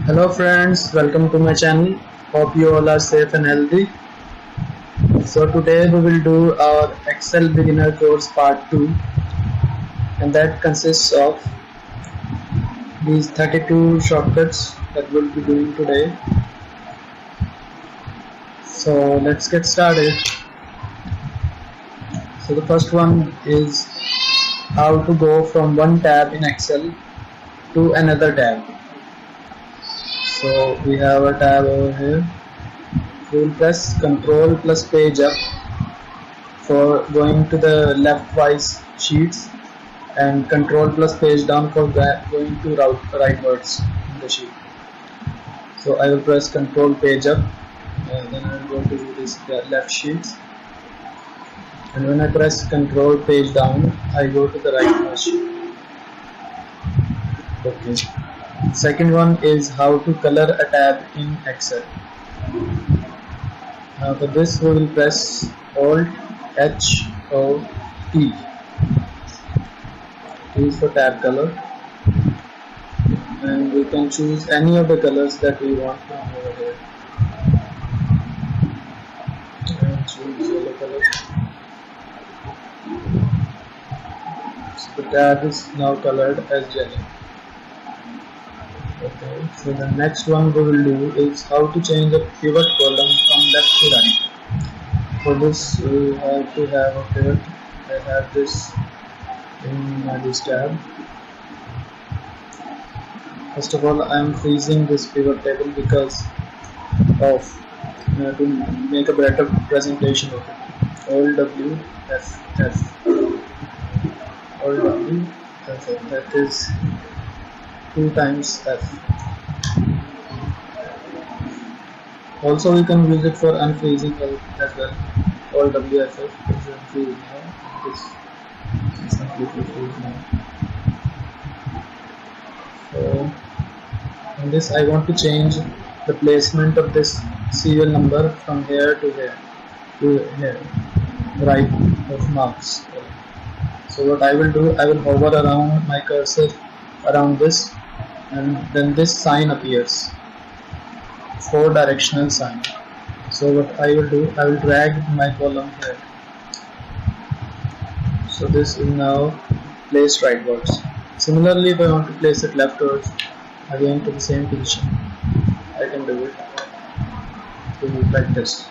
Hello friends, welcome to my channel. Hope you all are safe and healthy. So today we will do our Excel beginner course part 2, and that consists of these 32 shortcuts that we'll be doing today. So let's get started. So the first one is how to go from one tab in Excel to another tab. So we have a tab over here. We will press Ctrl plus page up for going to the leftwise sheets, and Ctrl plus page down for going to rightwards in the sheet. So I will press Ctrl page up, and then I will go to this left sheets, and when I press Ctrl page down, I go to the rightmost sheet. Okay. Second one is how to color a tab in Excel. Now for this we will press Alt H O T. T is for tab color, and we can choose any of the colors that we want from over here. And choose yellow color. So the tab is now colored as yellow. Okay, so the next one we will do is how to change a pivot column from left to right. For this we have to have a pivot. I have this in this tab. First of all, I am freezing this pivot table because of to make a better presentation of it. Alt W F F. Alt W F F. That is 2 times F. Also we can use it for unfreezing as well. Alt WFF is unfreezing now. This is completely freezed now. So in this I want to change the placement of this serial number from here to here, right of marks. So what I will do, I will hover around my cursor around this, and then this sign appears, 4 directional sign. So what I will do, I will drag my column here. So this is now placed rightwards. Similarly, if I want to place it leftwards, again to the same position, I can do it like this.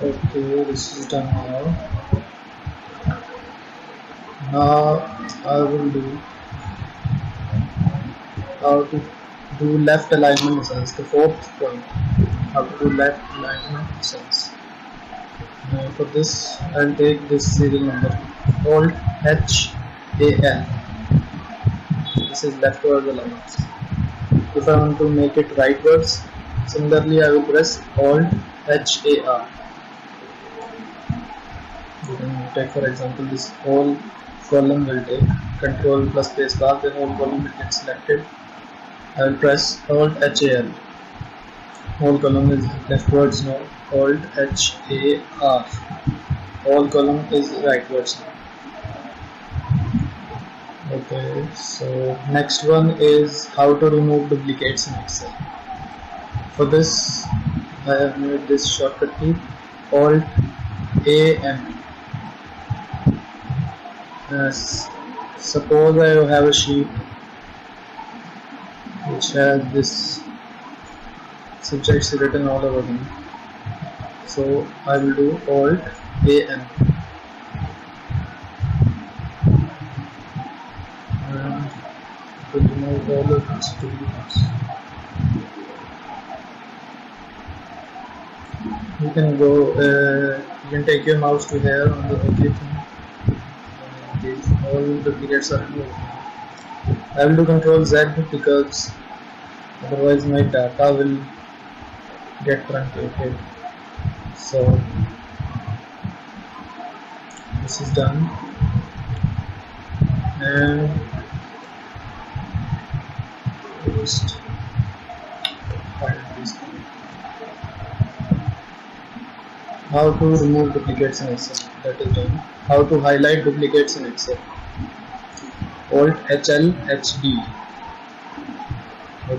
Okay, this is done now. Now I will do how to do left alignment cells, the 4th point, how to do left alignment cells. Now for this I will take this serial number, Alt H A L. This is leftward alignment. If I want to make it rightwards, similarly I will press Alt H A R. You can take, for example, this whole column will take Control plus space bar, the whole column will get selected. I will press Alt H A L. Whole column is leftwards now. Alt H A R. Whole column is rightwards now. Okay, so next one is how to remove duplicates in Excel. For this, I have made this shortcut key, Alt A M. Suppose I have a sheet which has this subjects written all over them. So I will do Alt A-N. And to remove all of these duplicates. You can go, you can take your mouse to here on the OK thing. All duplicates are removed. I will do Control Z because otherwise my data will get truncated. So this is done, and just find this. How to remove duplicates in Excel, that is done. How to highlight duplicates in Excel, Alt HL HD.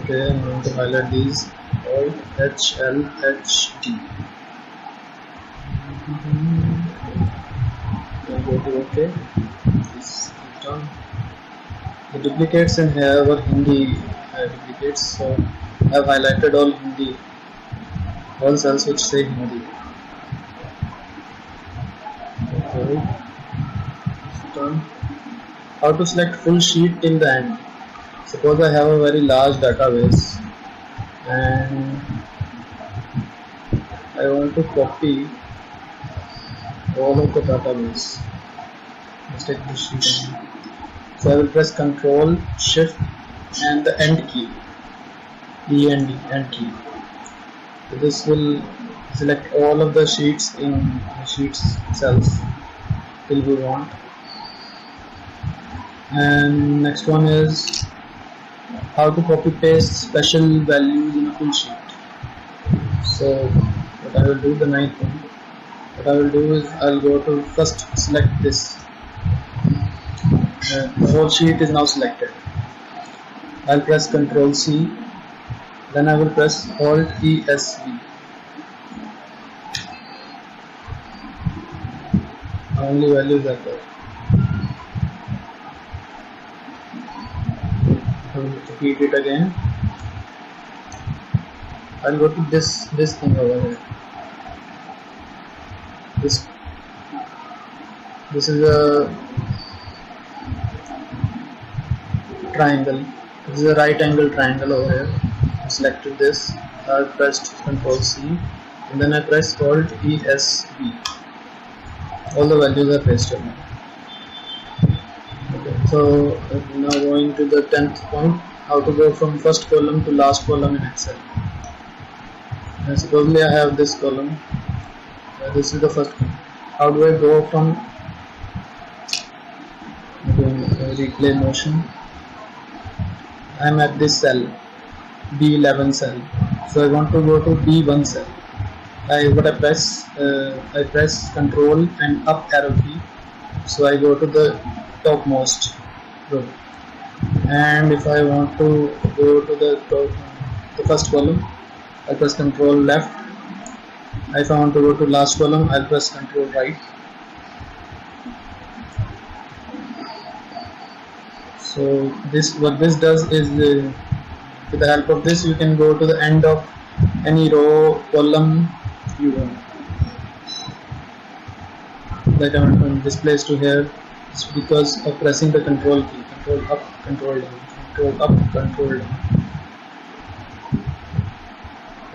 Okay, I'm going to highlight these all HLHD. I'll go to OK. This is done. The duplicates in here were Hindi duplicates, so I've highlighted all Hindi, all cells which say Hindi. Okay, it's done. How to select full sheet till the end. Suppose I have a very large database and I want to copy all of the database. Let's take this sheet. So I will press Control Shift and the End key, END, End key. So this will select all of the sheets in the sheets cells till we want. And next one is how to copy paste special values in a full sheet. So what I will do, the ninth one, what I will do is I'll go to first select this. The whole sheet is now selected. I'll press Ctrl C, then I will press Alt ESV. Only values are there. I will repeat it again. I'll go to this thing over here. This is a triangle. This is a right angle triangle over here. I selected this. I pressed Ctrl C and then I press Alt ESV. All the values are pasted now. Okay, so now going to the 10th point, how to go from first column to last column in Excel. And supposedly I have this column. This is the first one. How do I go from replay motion? I am at this cell, B11 cell. So I want to go to B1 cell. I press Control and up arrow key. So I go to the topmost row. And if I want to go to the first column, I press Control left. If I want to go to last column, I'll press Control right. So what this does is, with the help of this, you can go to the end of any row, column you want. Like I want from this place to here, it's because of pressing the Control key. Control up, Control down, Control up, Control down.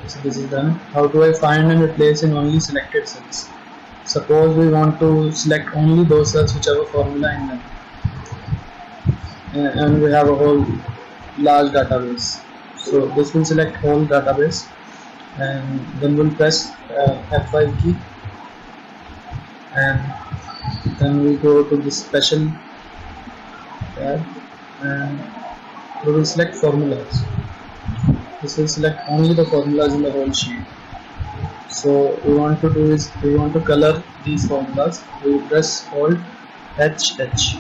So this is done. How do I find and replace in only selected cells? Suppose we want to select only those cells which have a formula in them, and we have a whole large database. So this will select whole database, and then we'll press F5 key, and then we go to this special tab and we will select formulas. This will select only the formulas in the whole sheet. So we want to do is, we want to color these formulas. We will press Alt HH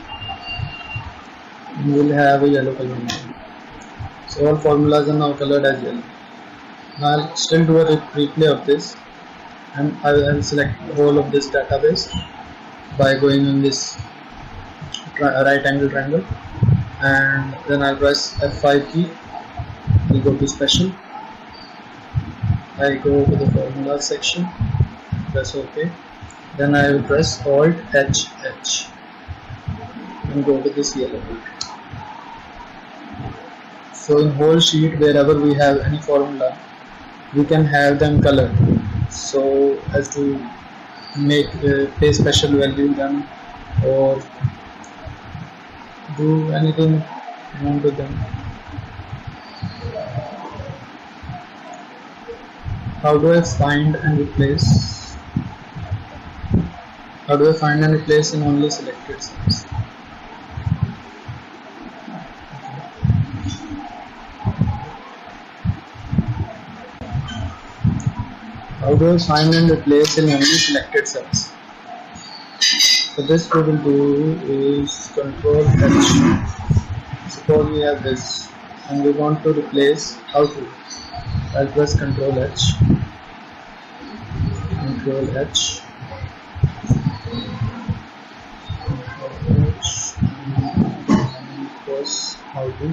and we will have a yellow color now. So all formulas are now colored as yellow. Now I'll still do a replay of this, and I will select all of this database by going on this right angle triangle, and then I'll press F5 key. We go to special. I go to the formula section, press OK. Then I will press Alt HH and go to this yellow part. So in whole sheet, wherever we have any formula, we can have them colored, so as to make pay special value them or do anything you want with them. How do I find and replace? How do I find and replace in only selected cells? How do I find and replace in only selected cells? So this we will do is Control H. Suppose we have this, and we want to replace. How to? I'll press Ctrl H, Ctrl H, Ctrl H, and press how to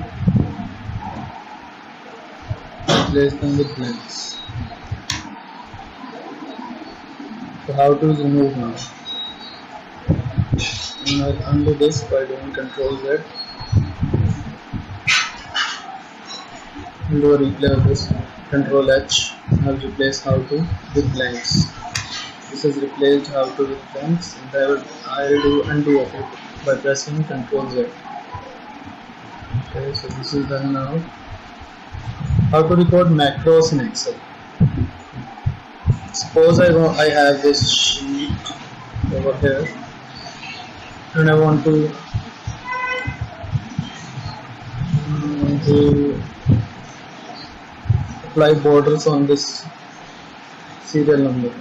replace them with blanks. So how to is removed now. And I'll undo this by doing Ctrl Z. Do a replay of this. Ctrl H. I'll replace how to with blanks. This is replaced how to with blanks, and I'll do undo of it by pressing Ctrl Z. Okay, so this is done now. How to record macros in Excel. Suppose I have this sheet over here, and I want to apply borders on this serial number.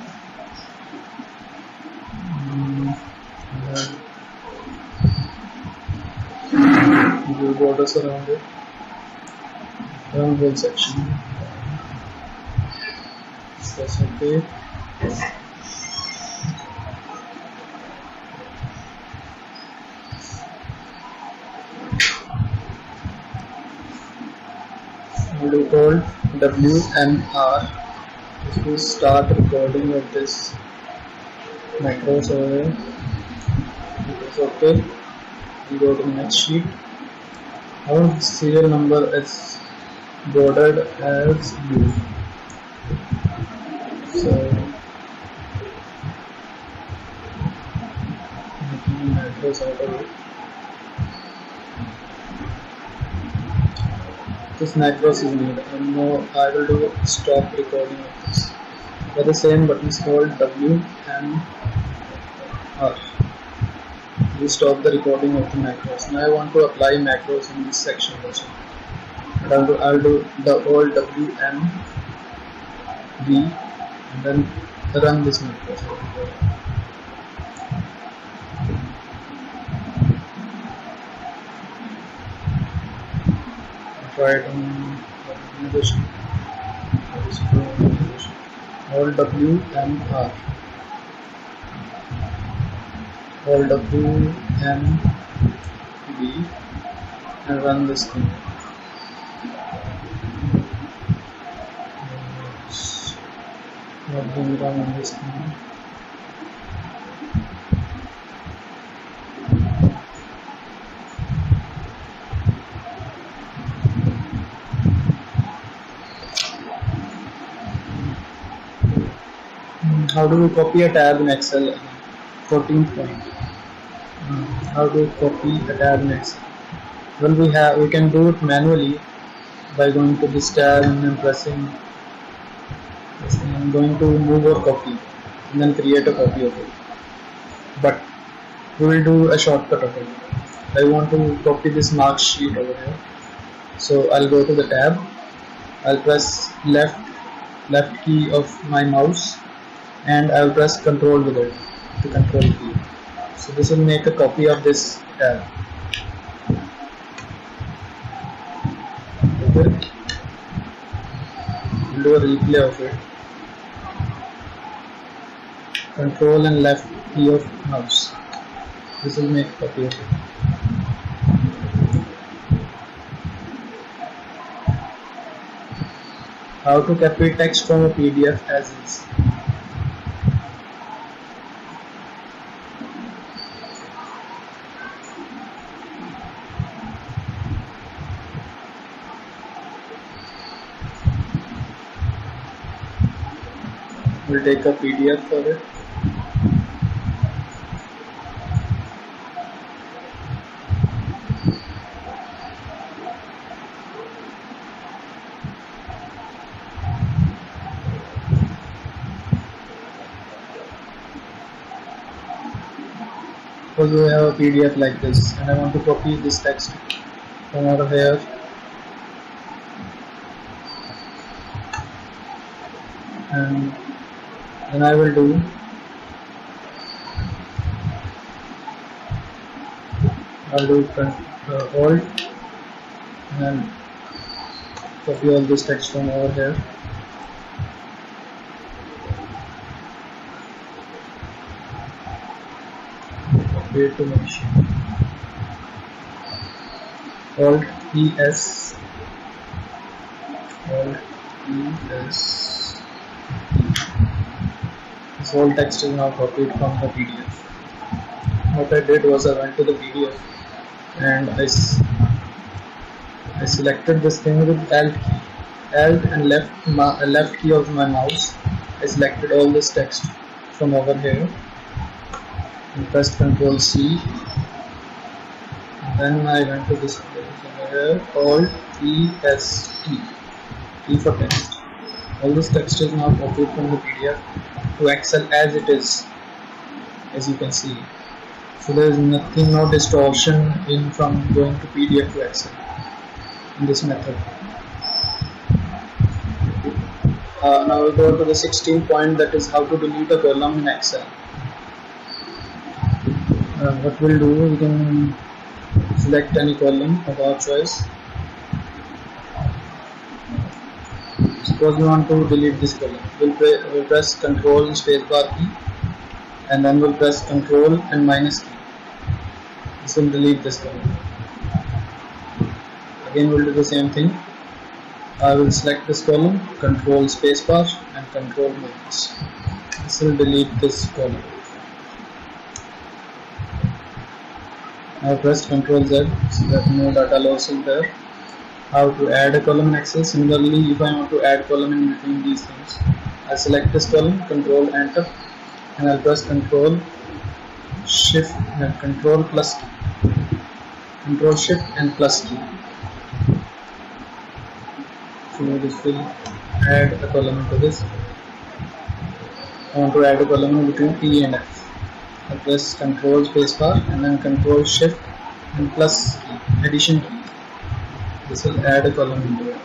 Do borders around it, around whole section. Press OK. We'll do called WMR. This will start recording of this macros over here. Press OK. We go to the next sheet. Our serial number is bordered as blue. So making macros out of it. This macros is made, and now I will do stop recording of this. For the same button is called WMR. We stop the recording of the macros. Now I want to apply macros in this section also. And I'll do the old WMV and then run this macros. Try it on organization. All WMR. All WMV and run this thing. Not being run on this thing. How do we copy a tab in Excel? 14th point. How do we copy a tab in Excel? Well, we can do it manually by going to this tab and then pressing. I'm going to move or copy and then create a copy of it. But we will do a shortcut of it. I want to copy this mark sheet over here. So I'll go to the tab. I'll press left key of my mouse, and I'll press Control with it, the Control key. So this will make a copy of this tab. Okay. We'll do a replay of it. Control and left key of mouse. This will make a copy of it. How to copy text from a PDF as is. We'll take a PDF for it. Suppose we have a PDF like this, and I want to copy this text from over here. And then I will do Alt and copy all this text from over here. Copy it to my machine. Alt ES. Alt ES. This whole text is now copied from the PDF. What I did was I went to the PDF and I selected this thing with Alt key. Alt and left key of my mouse. I selected all this text from over here and pressed Ctrl C. Then I went to this place over here, Alt EST, T for text. All this text is now copied from the PDF to Excel as it is, as you can see. So there is nothing, no distortion in from going to PDF to Excel in this method. Now we'll go to the 16th point, that is how to delete a column in Excel. What we'll do, we can select any column of our choice. Suppose we want to delete this column. We'll press Ctrl and spacebar key, and then we'll press Ctrl and minus key. This will delete this column. Again we'll do the same thing. I will select this column, Ctrl spacebar and Ctrl minus. This will delete this column. Now press Ctrl Z so that no data loss is there. How to add a column in Excel. Similarly, if I want to add column in between these things, I select this column, Ctrl Enter, and I'll press Ctrl Shift and Ctrl plus key. Ctrl Shift and plus key. So this will add a column into this. I want to add a column between E and F. I press Ctrl spacebar and then Ctrl Shift and plus key, addition key. This will add a column into it.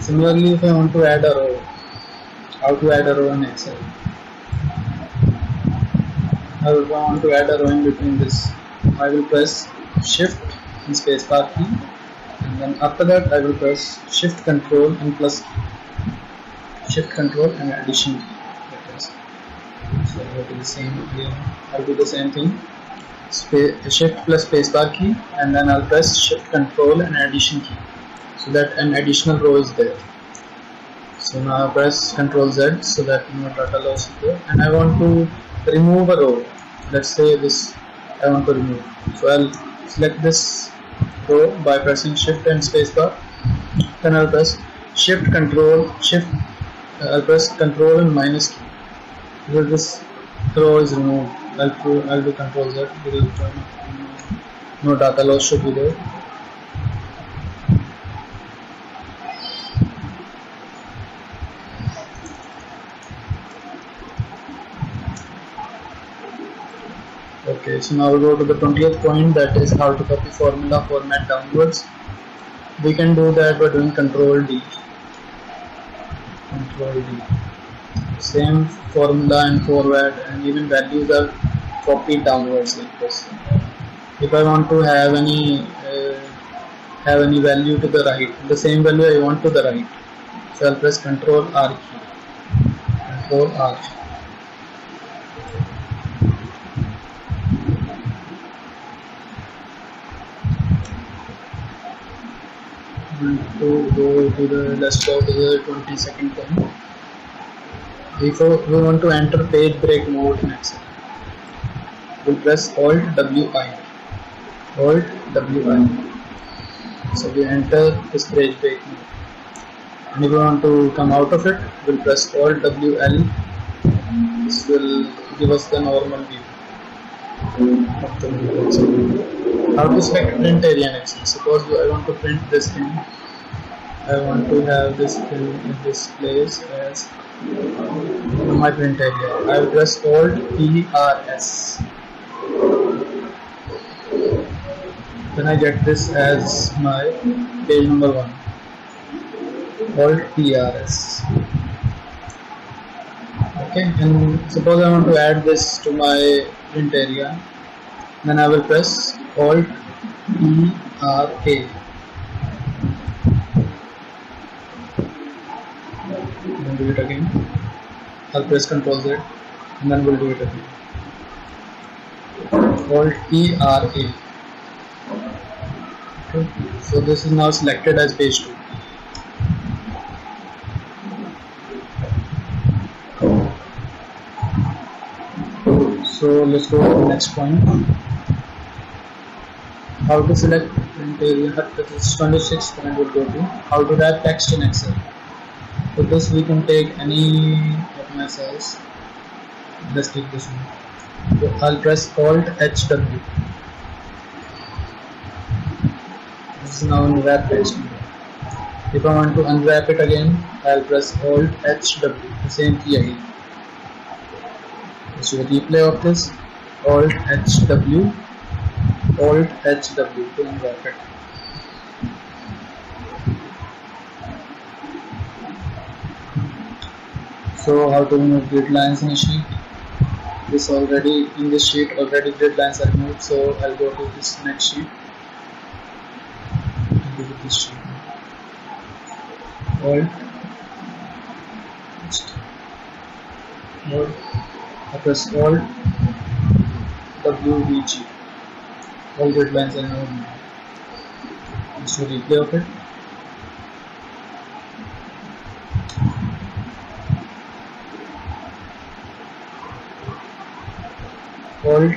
Similarly, if I want to add a row, how to add a row in Excel? I want to add a row in between this. I will press Shift and spacebar key, and then after that I will press Shift Control and plus key. Shift Control and addition key. So I'll do the same here. I'll do the same thing. Shift plus spacebar key, and then I'll press Shift Control and addition key, so that an additional row is there. So now I press Ctrl Z so that no data loss is there, and I want to remove a row. Let's say this I want to remove. So I'll select this row by pressing Shift and spacebar. Then I'll press Shift Control Shift. I'll press Control and minus key. So this row is removed. I'll do Ctrl Z because no data loss should be there. Okay, so now we'll go to the 20th point, that is how to copy formula format downwards. We can do that by doing Ctrl D. Ctrl D. Same formula and forward, and even values are copied downwards like this. If I want to have any value to the right, the same value I want to the right, so I'll press Ctrl R key. Ctrl R. Let's go to the 22nd point. If we want to enter page break mode in Excel, we'll press Alt WI. Alt WI. So we enter this page break mode. And if we want to come out of it, we'll press Alt WL. This will give us the normal view of the Excel. How to select print area in Excel. Suppose I want to print this thing. I want to have this thing in this place as my print area. I will press Alt PRS. Then I get this as my page number 1. Alt PRS. Okay, and suppose I want to add this to my print area, then I will press Alt PRA. Then do it again. I'll press Ctrl Z, and then we'll do it again. Alt PRA. Okay, so this is now selected as page 2. So let's go to the next point. How to select print area. This 26 point we'll go to. How to wrap text in Excel. For this we can take any of my cells. Let's take this one. So I'll press Alt HW. This is now in wrap text. If I want to unwrap it again, I'll press Alt HW. The same key again. So replay of this, Alt HW, Alt HW to unwrap it. So how to remove grid lines in a sheet? This already in this sheet already grid lines are removed. So I'll go to this next sheet. I'll do this sheet. Alt. I press Alt WVG. All grid lines are removed. So replay of it. Alt.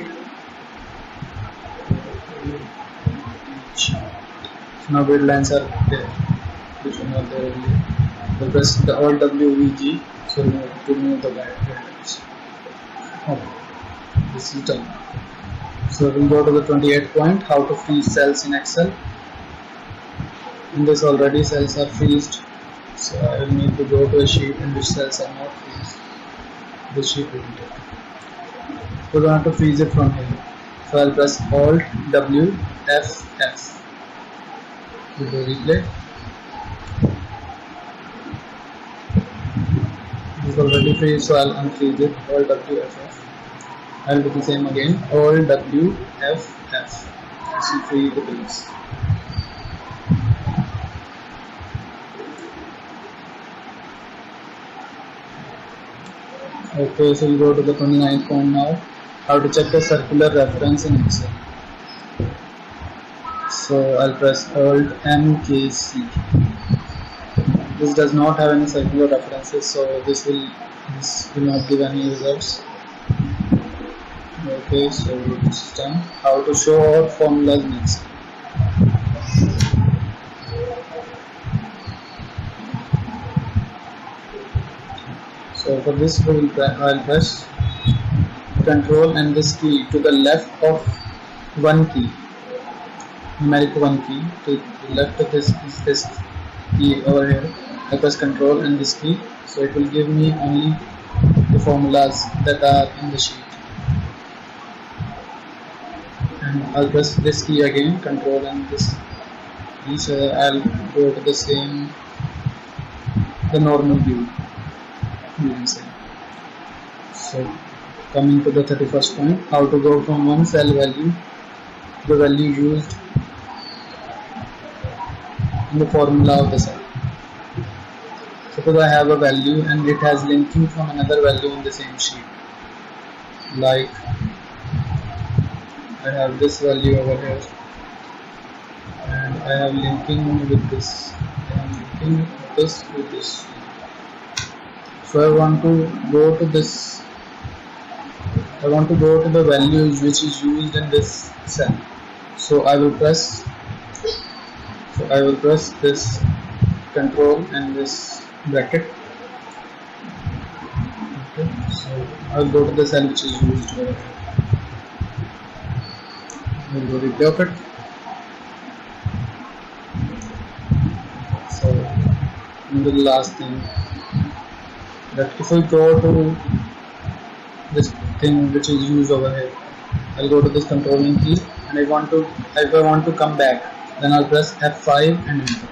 So now grid lines are there. Which one are there? So press the Alt WVG. So to remove the grid lines. Okay, this is done. So we'll go to the 28th point. How to freeze cells in Excel. In this already cells are freezed. So I will need to go to a sheet in which cells are not freezed. This sheet will be taken. So we want to freeze it from here. So I'll press Alt W F F. We'll do replay. This is already freeze, so I'll unfreeze it. Alt W F F. I'll do the same again. Alt W F F. This will free the base. Okay, so we'll go to the 29th point now. How to check the circular reference in Excel. So I'll press Alt MKC. This does not have any circular references, so this will not give any results. Okay, so this is done. How to show our formulas in Excel. So for this I'll press Control and this key to the left of one key, numeric one key. To the left of this is this key over here. I press Control and this key, so it will give me only the formulas that are in the sheet. And I'll press this key again, Control and this key, so I'll go to the same, the normal view, you can say. So coming to the 31st point, how to go from one cell value, the value used in the formula of the cell. Suppose I have a value and it has linking from another value in the same sheet. Like I have this value over here and I have linking with this. I am linking this with this. So I want to go to this. I want to go to the values which is used in this cell. So I will press this Control and this bracket. Okay, so I'll go to the cell which is used over here. We'll go replay of it. So the last thing, that if I go to this thing which is used over here, I'll go to this controlling key, and if I want to come back, then I'll press F5 and enter.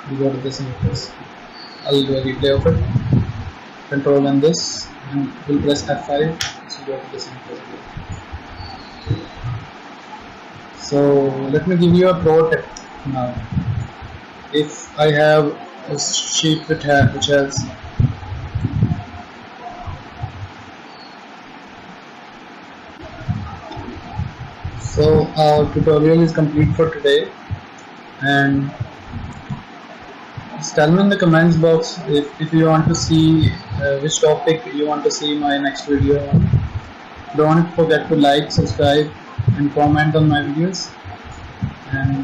we go to the Impress. I'll do a replay of it. Control and this, and we'll press F5. So go to the Impress. So let me give you a pro tip now. If I have a sheet which has so our tutorial is complete for today, and just tell me in the comments box if you want to see which topic you want to see my next video on. Don't forget to like, subscribe and comment on my videos, and